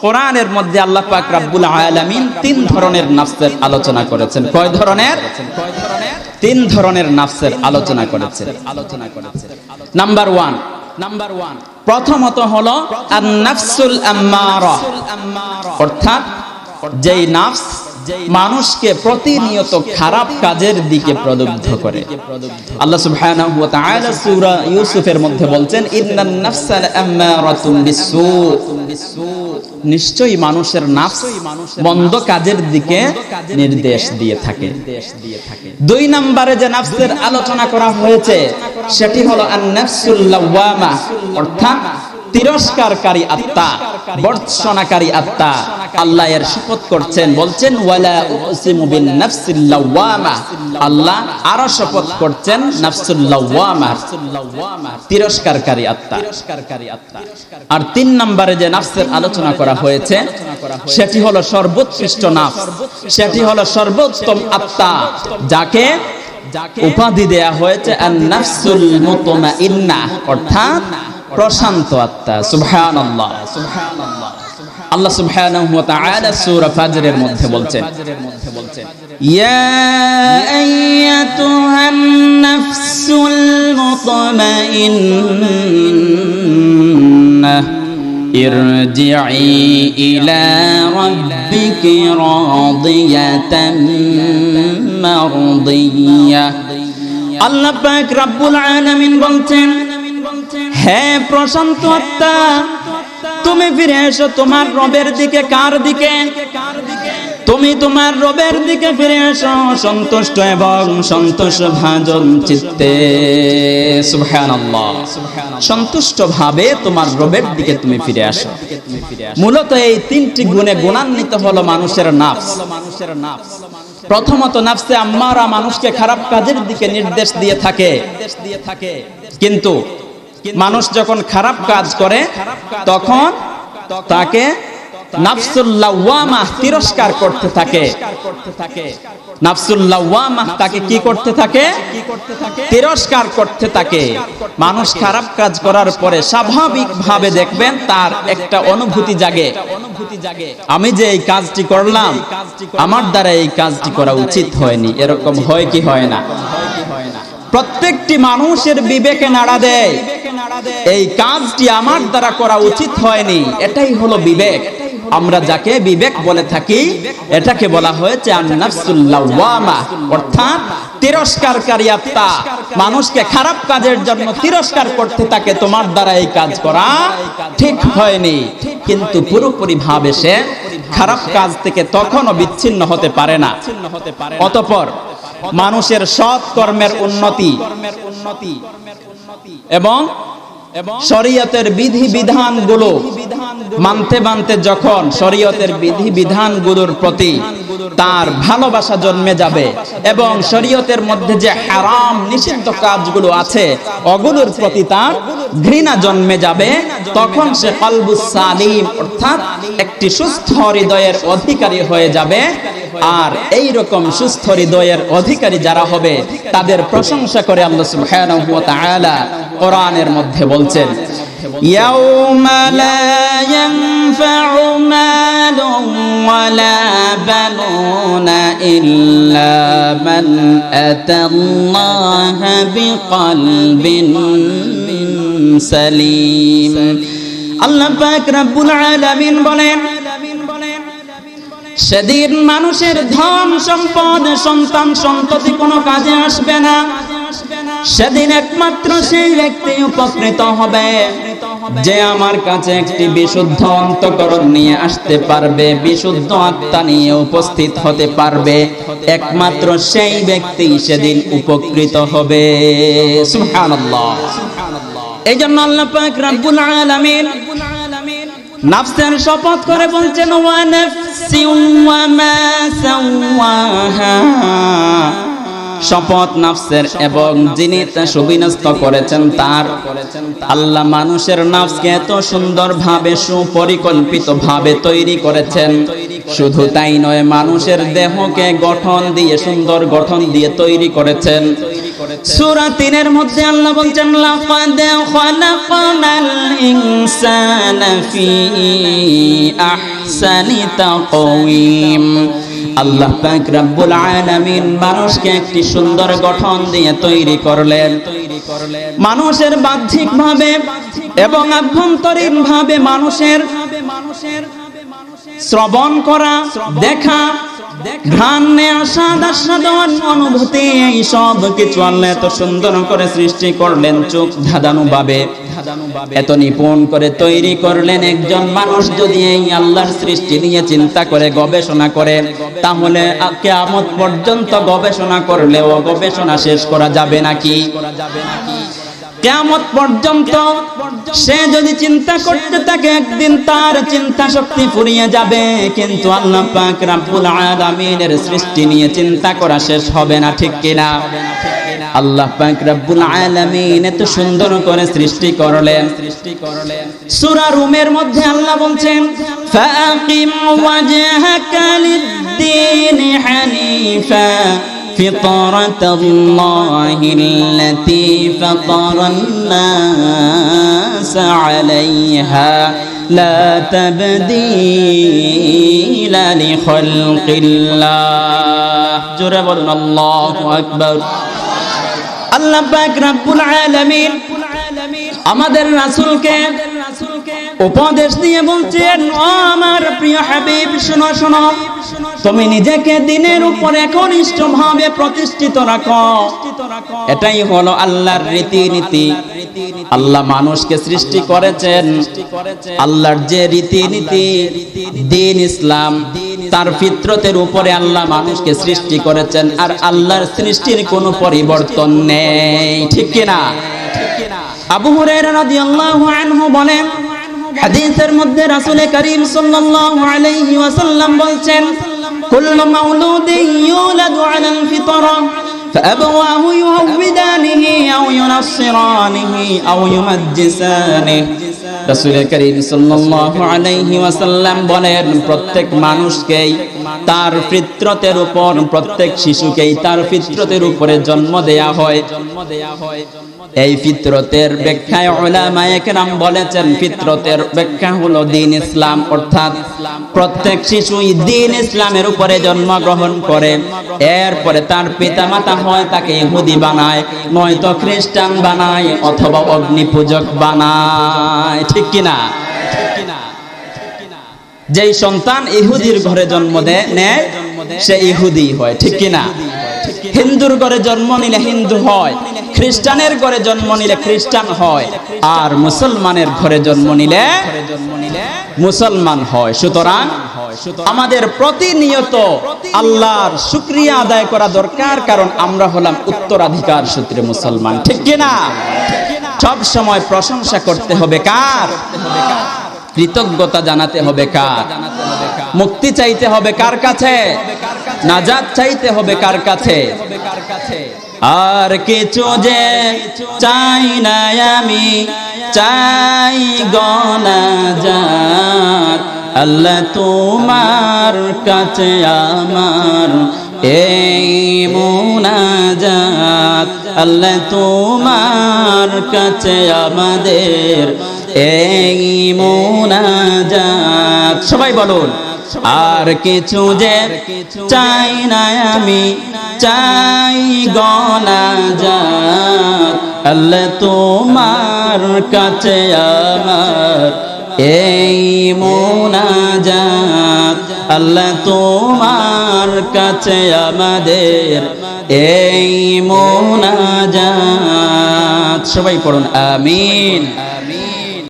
কোরআনের মধ্যে আল্লাহ পাক রব্বুল আলামিন তিন ধরনের নাফসের আলোচনা করেছেন। কয় ধরনের? তিন ধরনের নাফসের আলোচনা করেছেন। নাম্বার ওয়ান, প্রথমত হলো আন-নাফসুল আম্মারা, অর্থাৎ যেই নাফস মানুষকে প্রতিনিয়ত খারাপ কাজের দিকে প্রলুব্ধ করে। আল্লাহ সুবহানাহু ওয়া তাআলা সূরা ইউসুফের মধ্যে বলছেন, ইন্নান নাফসাল আম্মারাতুম বিসসু, নিশ্চয়ই মানুষের নাফস মন্দ কাজের দিকে নির্দেশ দিয়ে থাকে। দুই নম্বরে যে নাফসের আলোচনা করা হয়েছে সেটি হলো আন-নাফসুল লাওয়ামা, অর্থাৎ তিরস্কারকারী আত্মা, বর্জনাকারী আত্মা। আল্লাহ এর শপথ করছেন, বলছেন ওয়ালা উকসিমু বিন নাফসিল লাওয়ামা, আল্লাহ আরো শপথ করছেন নাফসুল লাওয়ামা, তিরস্কারকারী আত্মা। আর তিন নম্বরে যে নাফসের আলোচনা করা হয়েছে সেটি হলো সর্বোৎকৃষ্ট নাফস, সেটি হলো সর্বোত্তম আত্মা, যাকে উপাধি দেয়া হয়েছে আন-নাফসুল মুতমাইন্নাহ, অর্থাৎ প্রশান্ত আত্মা। সুবহানাল্লাহ। আল্লাহ সুবহানাহু ওয়া তাআলা সূরা ফাজরের মধ্যে বলছেন, ইয়া আইয়াতুহান নাফসুল মুতমাইন্নাহ ইরজিই ইলা রাব্বিকি রাদিয়াতাম মারদিয়াহ। আল্লাহ পাক রব্বুল আলামিন বলছেন, হে প্রশান্ত আত্মা, তুমি ফিরে এসো তোমার রবের দিকে। কার দিকে? তুমি তোমার রবের দিকে ফিরে এসো সন্তুষ্ট এবং সন্তোষ ভাজন চিত্তে। সুবহানাল্লাহ। সন্তুষ্ট ভাবে তোমার রবের দিকে তুমি ফিরে আসো। মূলত এই তিনটি গুণে গুণান্বিত হলো মানুষের নাফস। প্রথমত নাফসে আম্মারা মানুষকে খারাপ কাজের দিকে নির্দেশ দিয়ে থাকে, কিন্তু মানুষ যখন খারাপ কাজ করে তখন তাকে নাফসুল লাওয়ামা তিরস্কার করতে থাকে। নাফসুল লাওয়ামা তাকে কি করতে থাকে? তিরস্কার করতে থাকে। মানুষ খারাপ কাজ করার পরে স্বাভাবিকভাবে দেখবেন তার একটা অনুভূতি জাগে, আমি যে এই কাজটি করলাম আমার দ্বারা এই কাজটি করা উচিত হয়নি। এরকম হয় কি হয় না? প্রত্যেকটি মানুষের বিবেকে নাড়া দেয়, এই কাজটি আমার দ্বারা করা উচিত হয়নি। এটাই হলো বিবেক। আমরা যাকে বিবেক বলে থাকি এটাকে বলা হয়েছে আন-নাফসুল লাওয়ামা, অর্থাৎ তিরস্কারকারী আত্মা। মানুষকে খারাপ কাজের জন্য তিরস্কার করতে থাকে, তোমার দ্বারা এই কাজ করা ঠিক হয়নি। কিন্তু পুরোপুরি ভাবে সে খারাপ কাজ থেকে তখনও বিচ্ছিন্ন হতে পারে না। অতঃপর মানুষের সৎ কর্মের উন্নতি এবং শরীয়তের বিধি বিধানগুলো মানতে মানতে যখন শরীয়তের বিধি বিধানগুলোর প্রতি তার ভালোবাসা জন্মে যাবে এবং শরীয়তের মধ্যে যে হারাম নিষিদ্ধ কাজগুলো আছে ওগুলোর প্রতি তার ঘৃণা জন্মে যাবে, তখন সে কলবুস সালিম, অর্থাৎ একটি সুস্থ হৃদয়ের অধিকারী হয়ে যাবে। আর এই রকম সুস্থ হৃদয়ের অধিকারী যারা হবে তাদের প্রশংসা করে আল্লাহ সুবহানাহু ওয়া তাআলা কোরআনের মধ্যে বলছেন, ইয়াউমা লা ইয়ানফাউ মালুন ওয়ালা বানুনা ইল্লা মান আতাল্লাহা বিকলবিন সালিম। আল্লাহ পাক রব্বুল আলামিন বলেন, সেদিন মানুষের ধন সম্পদ সন্তান সন্ততি কোনো কাজে আসবে না। সেদিন একমাত্র সেই ব্যক্তি উপকৃত হবে যে আমার কাছে একটি বিশুদ্ধ অন্তঃকরণ নিয়ে আসতে পারবে, বিশুদ্ধ আত্মা নিয়ে উপস্থিত হতে পারবে। একমাত্র সেই ব্যক্তি সেদিন উপকৃত হবে। সুবহানাল্লাহ। এই জন্য আল্লাহ পাক রব্বুল আলামিন নাফসের শপথ করে বলছেন, ওয়া নাফসিন ওয়া মা সাওয়াহা, শপথ নাফসের এবং যিনি তা সুবিন্যস্ত করেছেন তার। আল্লাহ মানুষের নাফসকে এত সুন্দরভাবে সুপরিকল্পিতভাবে তৈরি করেছেন। শুধু তাই নয়, মানুষের দেহকে গঠন দিয়ে সুন্দর গঠন দিয়ে তৈরি করেছেন। সূরা 3 এর মধ্যে আল্লাহ বলছেন লাকাদ খালাকনাল ইনসানা ফি আহসানি তাকওয়িম। আল্লাহ পাক রব্বুল আলামিন মানুষকে একটি সুন্দর গঠন দিয়ে তৈরি করলেন। মানুষের বাহ্যিকভাবে এবং আভ্যন্তরীণভাবে মানুষের শ্রবণ করা, দেখা, ঘ্রাণ নেওয়া, স্বাদ আস্বাদন, অনুভূতি, এই সব কিছু আল্লাহ এত সুন্দর করে সৃষ্টি করলেন। চোখ ধাঁধানুভাবে এত নিপুণ করে তৈরি করলেন। একজন মানুষ যদি এই আল্লাহর সৃষ্টি নিয়ে চিন্তা করে, গবেষণা করে, তাহলে কিয়ামত পর্যন্ত গবেষণা করলেও গবেষণা শেষ করা যাবে নাকি? কিয়ামত পর্যন্ত সে যদি চিন্তা করতে থাকে, একদিন তার চিন্তা শক্তি ফুরিয়ে যাবে। কিন্তু আল্লাহ পাক রব্বুল আলামিনের সৃষ্টি নিয়ে চিন্তা করা শেষ হবে না, ঠিক কিনা? আল্লাহ পাক রব্বুল আলামিন এত সুন্দর করে সৃষ্টি করলেন। সূরা রুমের মধ্যে আল্লাহ বলছেন ফাকিম ওয়াজহাকা লিদ-দীন হানিফা فطرة الله التي فطر الناس عليها لا تبديل لخلق الله جرب الله أكبر আল্লাহ পাক রব্বুল আলামিন আমাদের রাসূলকে উপদেশ দিয়ে বলছেন, ও আমার প্রিয় হাবিব, শোনো শোনো, তুমি নিজেকে দ্বীনের উপর একনিষ্ঠভাবে প্রতিষ্ঠিত রাখো। এটাই হলো আল্লাহর রীতিনীতি। আল্লাহ মানুষকে সৃষ্টি করেছেন, আল্লাহর যে রীতিনীতি দ্বীন ইসলাম, তার ফিতরতের উপরে আল্লাহ মানুষকে সৃষ্টি করেছেন। আর আল্লাহর সৃষ্টির কোনো পরিবর্তন নেই, ঠিক কিনা? আবু হুরায়রা রাদিয়াল্লাহু আনহু বলেন, হাদিসের মধ্যে রাসূল করিম সাল্লাল্লাহু আলাইহি ওয়াসাল্লাম বলছেন, কুল্লু মাউলুদিন ইউলাদু আলাল ফিতরা فأبواه يهودانه أو ينصرانه أو يمجسانه। রাসূল করিম সাল্লাল্লাহু আলাইহি ওয়াসাল্লাম বলেন, প্রত্যেক মানুষকেই তার ফিতরতের উপর, প্রত্যেক শিশুকেই তার ফিতরতের উপরে জন্ম দেয়া হয়। এই ফিতরতের ব্যাখ্যায় উলামায়ে কেরাম বলেছেন, ফিতরতের ব্যাখ্যা হলো দ্বীন ইসলাম, অর্থাৎ প্রত্যেক শিশুই দ্বীন ইসলামের উপরে জন্মগ্রহণ করে। এরপরে তার পিতামাতা হয় তাকে ইহুদি বানায়, নয়তো খ্রিস্টান বানায়, অথবা অগ্নি পূজক বানায়, ঠিক কিনা? যেই সন্তান ইহুদির ঘরে জন্ম নেয় সে ইহুদি হয়, ঠিক কিনা? হিন্দুর ঘরে জন্ম নিলে হিন্দু হয়, খ্রিস্টানের ঘরে জন্ম নিলে খ্রিস্টান হয়, আর মুসলমানের ঘরে জন্ম নিলে মুসলমান হয়। সুতরাং আমাদের প্রতিনিয়ত আল্লাহর শুকরিয়া আদায় করা দরকার, কারণ আমরা হলাম উত্তরাধিকার সূত্রে মুসলমান, ঠিক কিনা? সব সময় প্রশংসা করতে হবে কার? কৃতজ্ঞতা জানাতে হবে কার? মুক্তি চাইতে হবে কার কাছে? নাজাত চাইতে হবে কার কাছে? আর কিছু যে চাই না আমি, চাই গনাজাত, আল্লাহ তোমার কাছে আমার এই মুনাজাত, আল্লাহ তোমার কাছে আমাদের এই মুনাজাত। সবাই বলুন, আর কিছু যে চাই না আমি, চাই গনাজাত, আল্লাহ তোমার কাছে আমার এই মুনাজাত, আল্লাহ তোমার কাছে আমাদের এই মুনাজাত। সবাই পড়ুন আমিন।